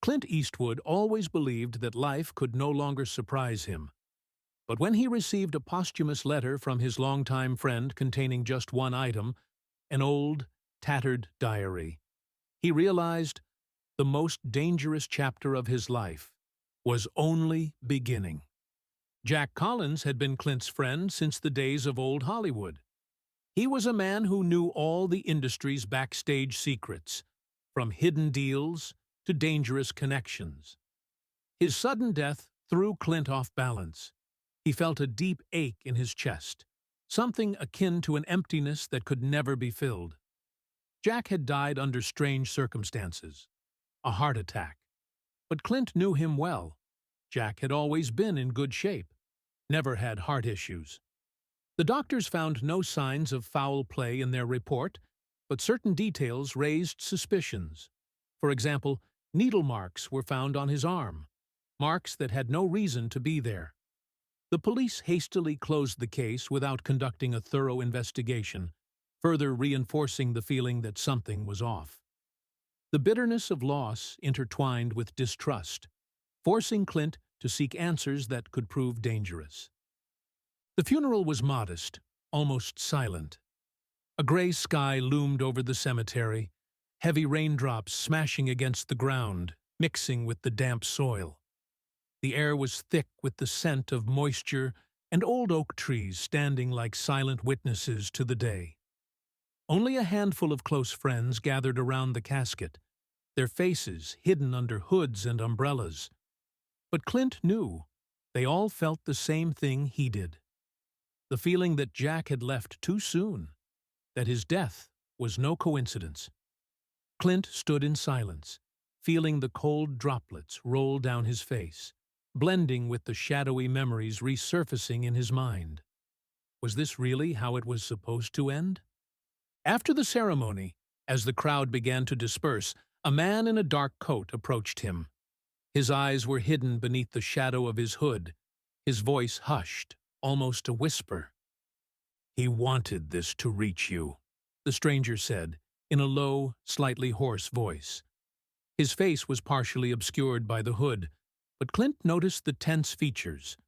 Clint Eastwood always believed that life could no longer surprise him. But when he received a posthumous letter from his longtime friend containing just one item, an old, tattered diary, he realized the most dangerous chapter of his life was only beginning. Jack Collins had been Clint's friend since the days of old Hollywood. He was a man who knew all the industry's backstage secrets, from hidden deals to dangerous connections. His sudden death threw Clint off balance. He felt a deep ache in his chest, something akin to an emptiness that could never be filled. Jack had died under strange circumstances, a heart attack. But Clint knew him well. Jack had always been in good shape, never had heart issues. The doctors found no signs of foul play in their report, but certain details raised suspicions. For example, needle marks were found on his arm, marks that had no reason to be there. The police hastily closed the case without conducting a thorough investigation, further reinforcing the feeling that something was off. The bitterness of loss intertwined with distrust, forcing Clint to seek answers that could prove dangerous. The funeral was modest, almost silent. A gray sky loomed over the cemetery, heavy raindrops smashing against the ground, mixing with the damp soil. The air was thick with the scent of moisture and old oak trees standing like silent witnesses to the day. Only a handful of close friends gathered around the casket, their faces hidden under hoods and umbrellas. But Clint knew they all felt the same thing he did. The feeling that Jack had left too soon, that his death was no coincidence. Clint stood in silence, feeling the cold droplets roll down his face, blending with the shadowy memories resurfacing in his mind. Was this really how it was supposed to end? After the ceremony, as the crowd began to disperse, a man in a dark coat approached him. His eyes were hidden beneath the shadow of his hood, his voice hushed, almost a whisper. "He wanted this to reach you," the stranger said, in a low, slightly hoarse voice. His face was partially obscured by the hood, but Clint noticed the tense features,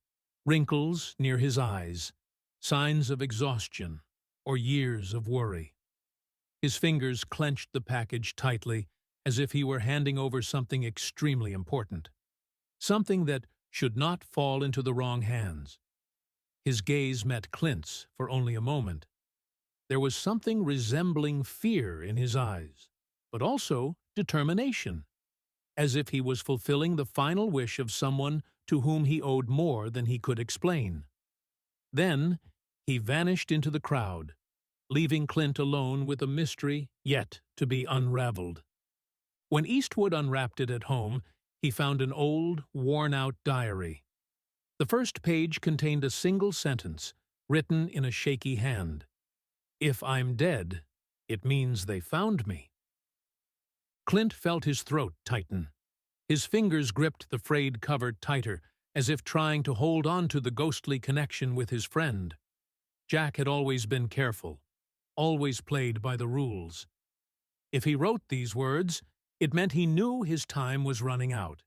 wrinkles near his eyes, signs of exhaustion or years of worry. His fingers clenched the package tightly, as if he were handing over something extremely important, something that should not fall into the wrong hands. His gaze met Clint's for only a moment. There was something resembling fear in his eyes, but also determination, as if he was fulfilling the final wish of someone to whom he owed more than he could explain. Then he vanished into the crowd, leaving Clint alone with a mystery yet to be unraveled. When Eastwood unwrapped it at home, he found an old, worn-out diary. The first page contained a single sentence, written in a shaky hand. "If I'm dead, it means they found me." Clint felt his throat tighten. His fingers gripped the frayed cover tighter, as if trying to hold on to the ghostly connection with his friend. Jack had always been careful, always played by the rules. If he wrote these words, it meant he knew his time was running out.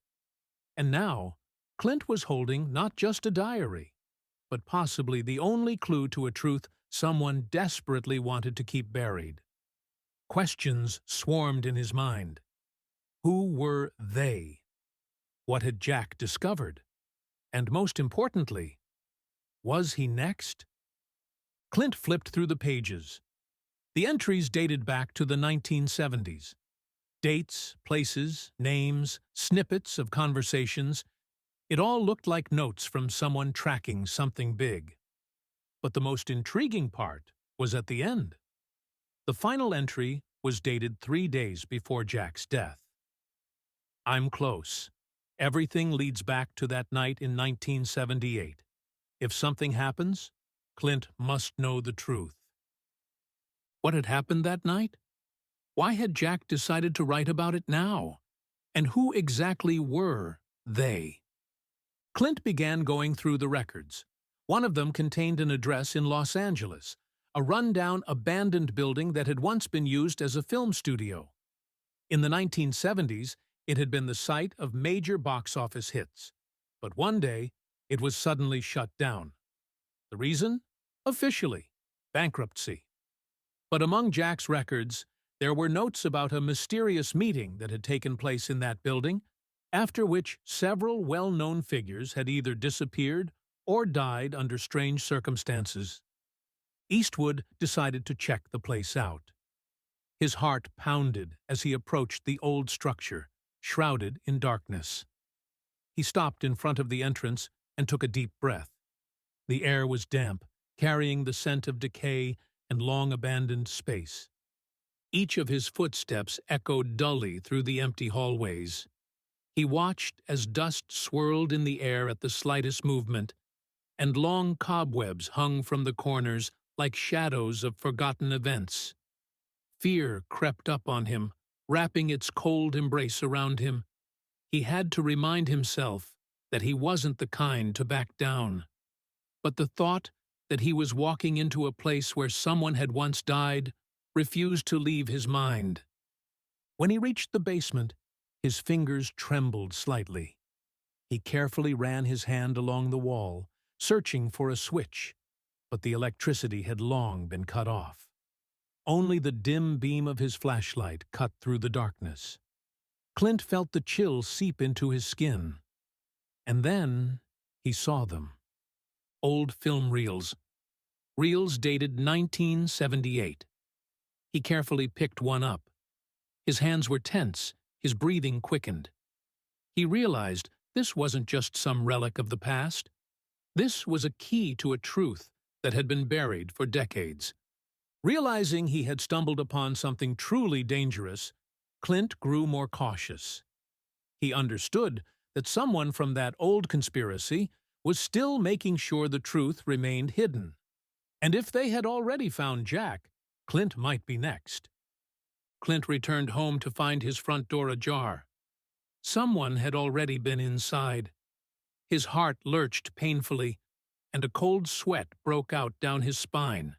And now, Clint was holding not just a diary, but possibly the only clue to a truth someone desperately wanted to keep buried. Questions swarmed in his mind. Who were they? What had Jack discovered? And most importantly, was he next? Clint flipped through the pages. The entries dated back to the 1970s. Dates, places, names, snippets of conversations. It all looked like notes from someone tracking something big. But the most intriguing part was at the end. The final entry was dated 3 days before Jack's death. "I'm close. Everything leads back to that night in 1978. If something happens, Clint must know the truth." What had happened that night? Why had Jack decided to write about it now? And who exactly were they? Clint began going through the records. One of them contained an address in Los Angeles, a rundown, abandoned building that had once been used as a film studio. In the 1970s, It had been the site of major box office hits, but one day it was suddenly shut down. The reason? Officially, bankruptcy. But among Jack's records, there were notes about a mysterious meeting that had taken place in that building, after which several well-known figures had either disappeared or died under strange circumstances. Eastwood decided to check the place out. His heart pounded as he approached the old structure, shrouded in darkness. He stopped in front of the entrance and took a deep breath. The air was damp, carrying the scent of decay and long-abandoned space. Each of his footsteps echoed dully through the empty hallways. He watched as dust swirled in the air at the slightest movement, and long cobwebs hung from the corners like shadows of forgotten events. Fear crept up on him, wrapping its cold embrace around him. He had to remind himself that he wasn't the kind to back down. But the thought that he was walking into a place where someone had once died refused to leave his mind. When he reached the basement, his fingers trembled slightly. He carefully ran his hand along the wall, searching for a switch, but the electricity had long been cut off. Only the dim beam of his flashlight cut through the darkness. Clint felt the chill seep into his skin. And then he saw them. Old film reels. Reels dated 1978. He carefully picked one up. His hands were tense, his breathing quickened. He realized this wasn't just some relic of the past. This was a key to a truth that had been buried for decades. Realizing he had stumbled upon something truly dangerous, Clint grew more cautious. He understood that someone from that old conspiracy was still making sure the truth remained hidden. And if they had already found Jack, Clint might be next. Clint returned home to find his front door ajar. Someone had already been inside. His heart lurched painfully, and a cold sweat broke out down his spine.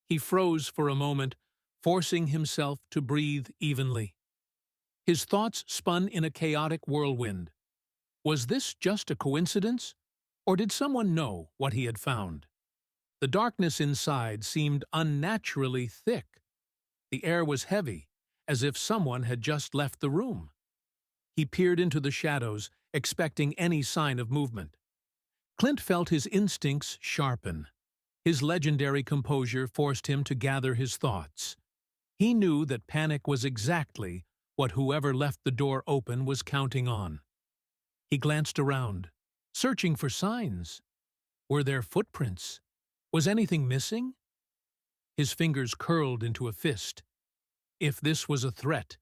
He froze for a moment, forcing himself to breathe evenly. His thoughts spun in a chaotic whirlwind. Was this just a coincidence, or did someone know what he had found? The darkness inside seemed unnaturally thick. The air was heavy, as if someone had just left the room. He peered into the shadows, expecting any sign of movement. Clint felt his instincts sharpen. His legendary composure forced him to gather his thoughts. He knew that panic was exactly what whoever left the door open was counting on. He glanced around, searching for signs. Were there footprints? Was anything missing? His fingers curled into a fist. If this was a threat,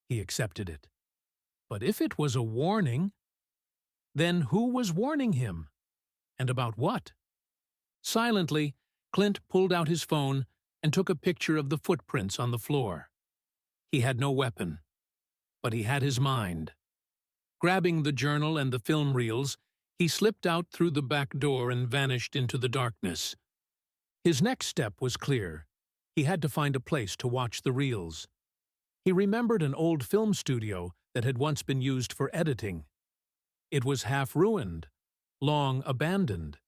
he accepted it. But if it was a warning, then who was warning him? And about what? Silently, Clint pulled out his phone and took a picture of the footprints on the floor. He had no weapon, but he had his mind. Grabbing the journal and the film reels, he slipped out through the back door and vanished into the darkness. His next step was clear. He had to find a place to watch the reels. He remembered an old film studio that had once been used for editing. It was half-ruined, long abandoned,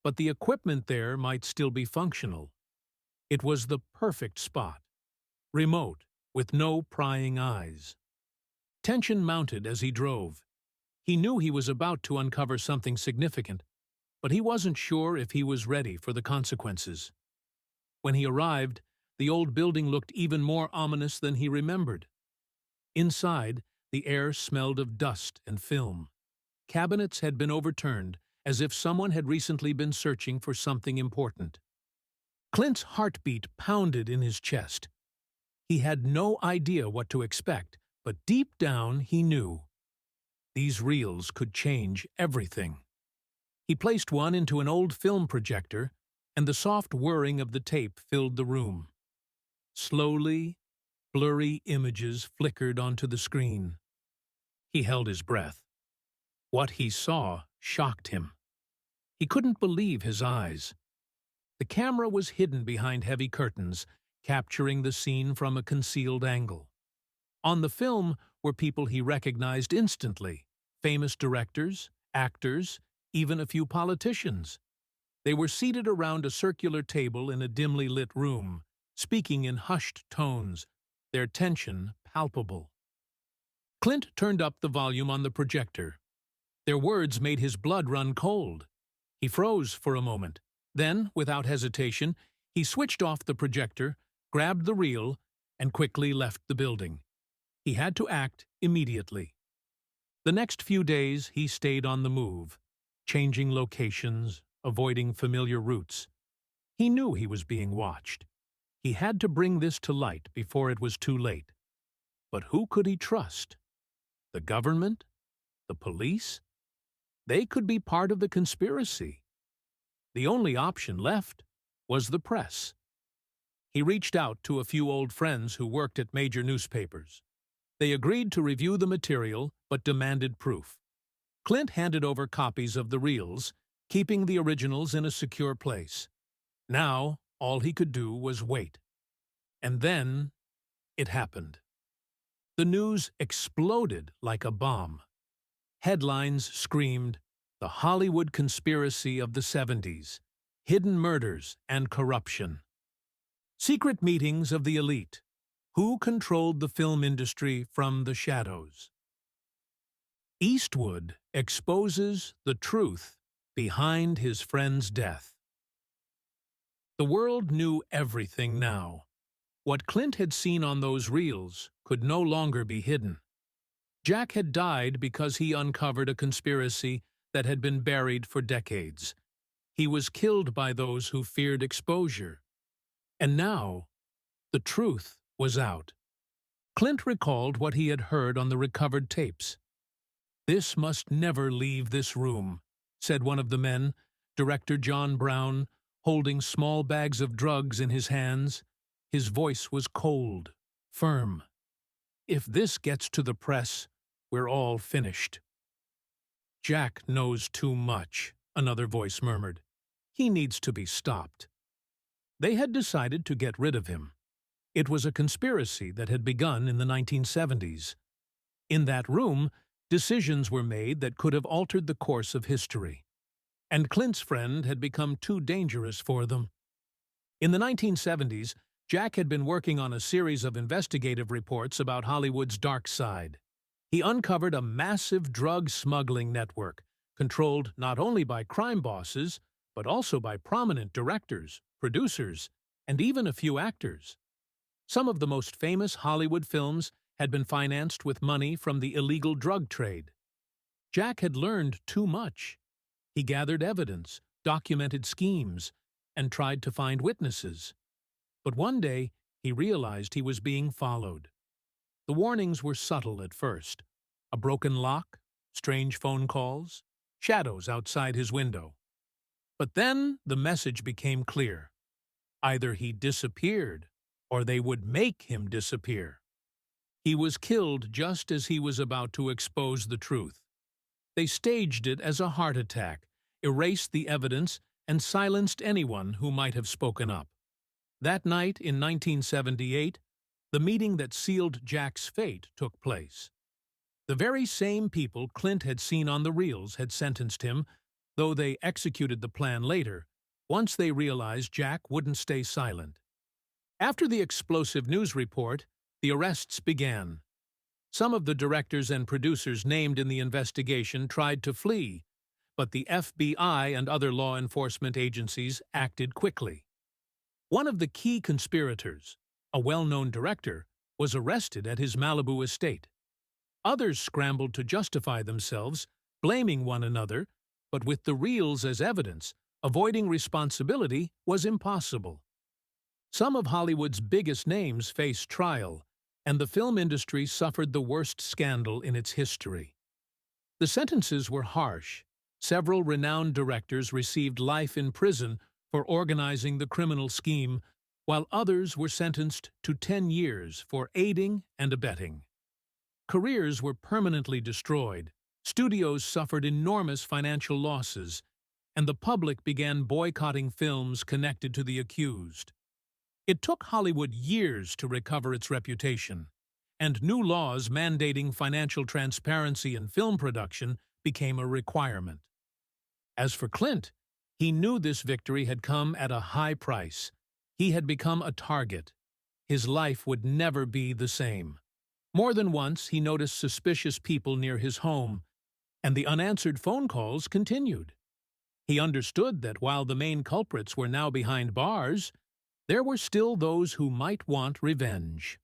but the equipment there might still be functional. It was the perfect spot, remote, with no prying eyes. Tension mounted as he drove. He knew he was about to uncover something significant, but he wasn't sure if he was ready for the consequences. When he arrived, the old building looked even more ominous than he remembered. Inside, the air smelled of dust and film. Cabinets had been overturned, as if someone had recently been searching for something important. Clint's heartbeat pounded in his chest. He had no idea what to expect, but deep down he knew. These reels could change everything. He placed one into an old film projector, and the soft whirring of the tape filled the room. Slowly, blurry images flickered onto the screen. He held his breath. What he saw shocked him. He couldn't believe his eyes. The camera was hidden behind heavy curtains, capturing the scene from a concealed angle. On the film were people he recognized instantly: famous directors, actors, even a few politicians. They were seated around a circular table in a dimly lit room, speaking in hushed tones, their tension palpable. Clint turned up the volume on the projector. Their words made his blood run cold. He froze for a moment. Then, without hesitation, he switched off the projector, grabbed the reel, and quickly left the building. He had to act immediately. The next few days he stayed on the move, changing locations, avoiding familiar routes. He knew he was being watched. He had to bring this to light before it was too late. But who could he trust? The government? The police? They could be part of the conspiracy. The only option left was the press. He reached out to a few old friends who worked at major newspapers. They agreed to review the material, but demanded proof. Clint handed over copies of the reels, keeping the originals in a secure place. Now, all he could do was wait. And then, it happened. The news exploded like a bomb. Headlines screamed, "The Hollywood Conspiracy of the '70s, Hidden Murders and Corruption." Secret meetings of the elite. Who controlled the film industry from the shadows? Eastwood exposes the truth behind his friend's death. The world knew everything now. What Clint had seen on those reels could no longer be hidden. Jack had died because he uncovered a conspiracy that had been buried for decades. He was killed by those who feared exposure. And now, the truth was out. Clint recalled what he had heard on the recovered tapes. "This must never leave this room," said one of the men, Director John Brown, holding small bags of drugs in his hands. His voice was cold, firm. "If this gets to the press, we're all finished." "Jack knows too much," another voice murmured. "He needs to be stopped." They had decided to get rid of him. It was a conspiracy that had begun in the 1970s. In that room, decisions were made that could have altered the course of history. And Clint's friend had become too dangerous for them. In the 1970s, Jack had been working on a series of investigative reports about Hollywood's dark side. He uncovered a massive drug smuggling network, controlled not only by crime bosses, but also by prominent directors, producers, and even a few actors. Some of the most famous Hollywood films had been financed with money from the illegal drug trade. Jack had learned too much. He gathered evidence, documented schemes, and tried to find witnesses. But one day, he realized he was being followed. The warnings were subtle at first: a broken lock, strange phone calls, shadows outside his window. But then the message became clear. Either he disappeared, or they would make him disappear. He was killed just as he was about to expose the truth. They staged it as a heart attack, erased the evidence, and silenced anyone who might have spoken up. That night in 1978, the meeting that sealed Jack's fate took place. The very same people Clint had seen on the reels had sentenced him, though they executed the plan later, once they realized Jack wouldn't stay silent. After the explosive news report, the arrests began. Some of the directors and producers named in the investigation tried to flee, but the FBI and other law enforcement agencies acted quickly. One of the key conspirators, a well-known director, was arrested at his Malibu estate. Others scrambled to justify themselves, blaming one another, but with the reels as evidence, avoiding responsibility was impossible. Some of Hollywood's biggest names faced trial, and the film industry suffered the worst scandal in its history. The sentences were harsh. Several renowned directors received life in prison for organizing the criminal scheme, while others were sentenced to 10 years for aiding and abetting. Careers were permanently destroyed, studios suffered enormous financial losses, and the public began boycotting films connected to the accused. It took Hollywood years to recover its reputation, and new laws mandating financial transparency in film production became a requirement. As for Clint, he knew this victory had come at a high price. He had become a target. His life would never be the same. More than once, he noticed suspicious people near his home, and the unanswered phone calls continued. He understood that while the main culprits were now behind bars, there were still those who might want revenge.